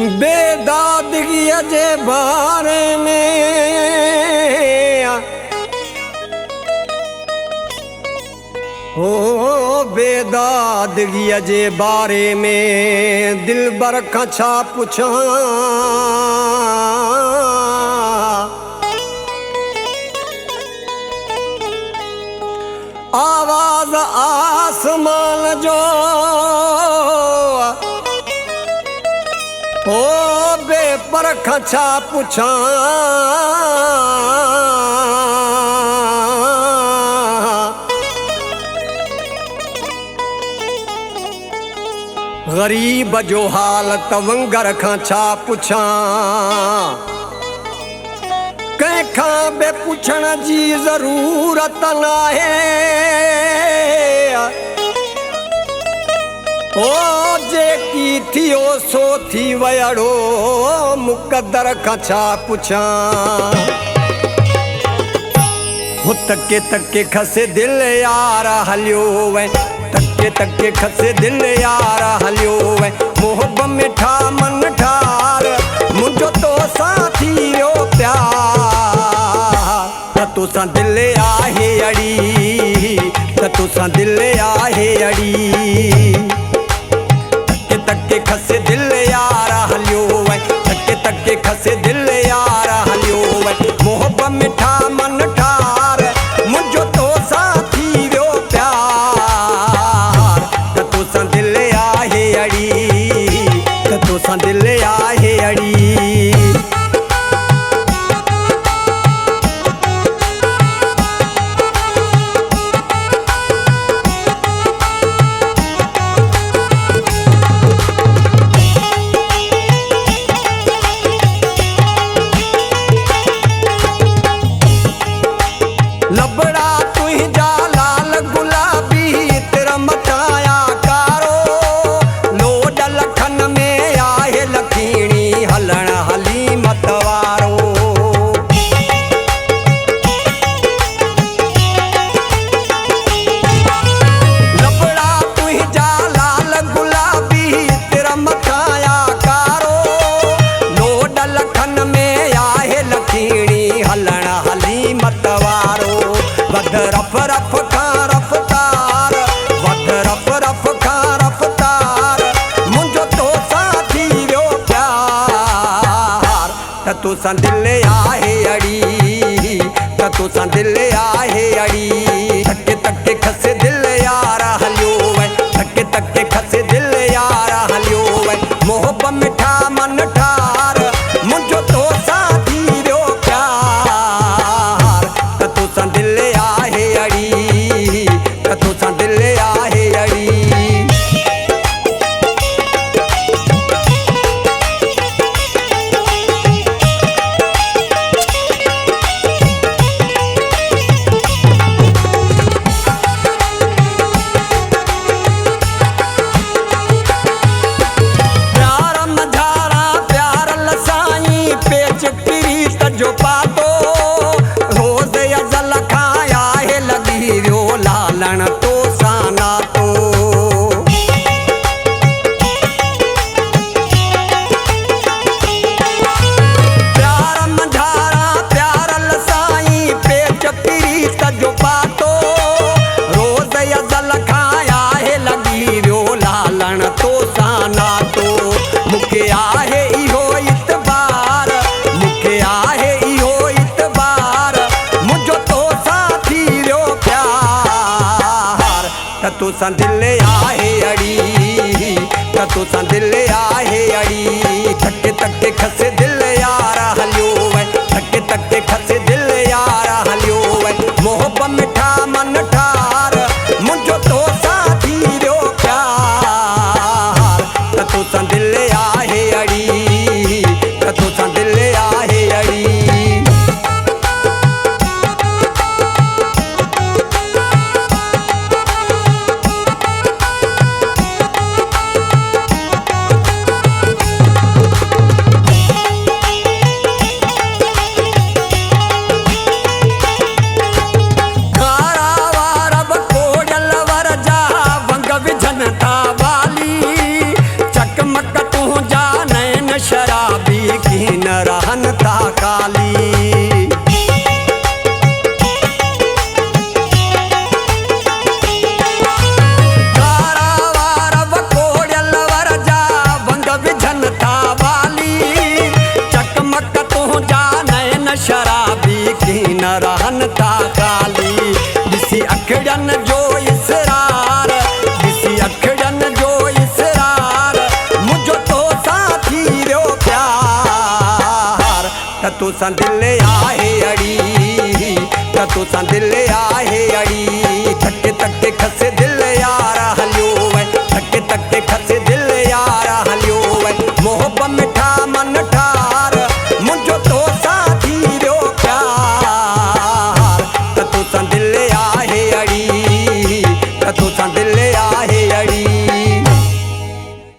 बेदादगी जे बारे में ओ बेदादगी जे बारे में दिल बर खां छा पुछां। आवाज आसमान जो ओ बेपर खां छा पुछां। गरीब जो हाल तवंगर खां छा पुछां। कंहिंखां बि पुछण जी ज़रूरत नाहे। ओ जेकी थियो सो थी वयड़ो मुक़दर खां छा पुछां। हो तके तके खसे दिल यार हलियो वे, तके तके खसे दिल यार हलियो वे। मोहब में ठा मन ठार मुंहिंजो तो साथी वियो प्यार। त तोसां दिल आहे अड़ी, त तोसां दिल आहे अड़ी। तके तके खसे दिल यार हलियो वे, तके तके खसे दिल यार हलियो वे। मोहब में ठा मन ठार मुंहिंजो तो साथी वियो प्यार। त तोसां दिल आहे अड़ी, त तोसां दिल आहे अड़ी। लबड़ा तुंहिंजा लाल गुलाबी तेरा मचाया कारो। लोड लखन में आहे लखीणी हलण हली मतवारो। लबड़ा तुंहिंजा लाल गुलाबी तेरा मचाया कारो। लोड लखन में आहे लखीणी हलण हली मतवारो। वध रफ रफ खां रफ्तार, वध रफ रफ खां रफ्तार मुंहिंजो तो साथी वियो प्यार। त तोसां दिल आहे अड़ी, त तोसां दिल आहे अड़ी। तके तके खसे दिल यार हलियो वे, तके तके खसे दिल यार हलियो वे। मोहब में ठा मन ठार मुंहिंजो तो साथी वियो प्यार। त तोसां दिल आहे अड़ी, त तोसां दिल आहे अड़ी। प्यार मझारा प्यार लसाई पेच प्रीत जो पातो। रोज़ अज़ल खां आहे लॻी वियो लालण तो सां नातो। प्यार मझारा प्यार लसाई पेच प्रीत जो पातो। रोज़ अज़ल खां आहे लॻी वियो लालण तो सां नातो। मूंखे आहे इहो इतबार, मूंखे आहे इहो इतबार मुंहिंजो तो साथी वियो प्यार। त तोसां दिल आहे अड़ी, त तोसां दिल आहे अड़ी। तके तके खसे दिल यार हलियो वे, तके तके खसे दिल यार हलियो वे। मोहब में ठा मन ठार मुंहिंजो तो साथी वियो प्यार। त तोसां दिल आहे अड़ी, त तोसां दिल आहे अड़ी। तुसां दिल आहे अड़ी त तुसां दिल आहे अड़ी तक तक खसे दिल यार हलियो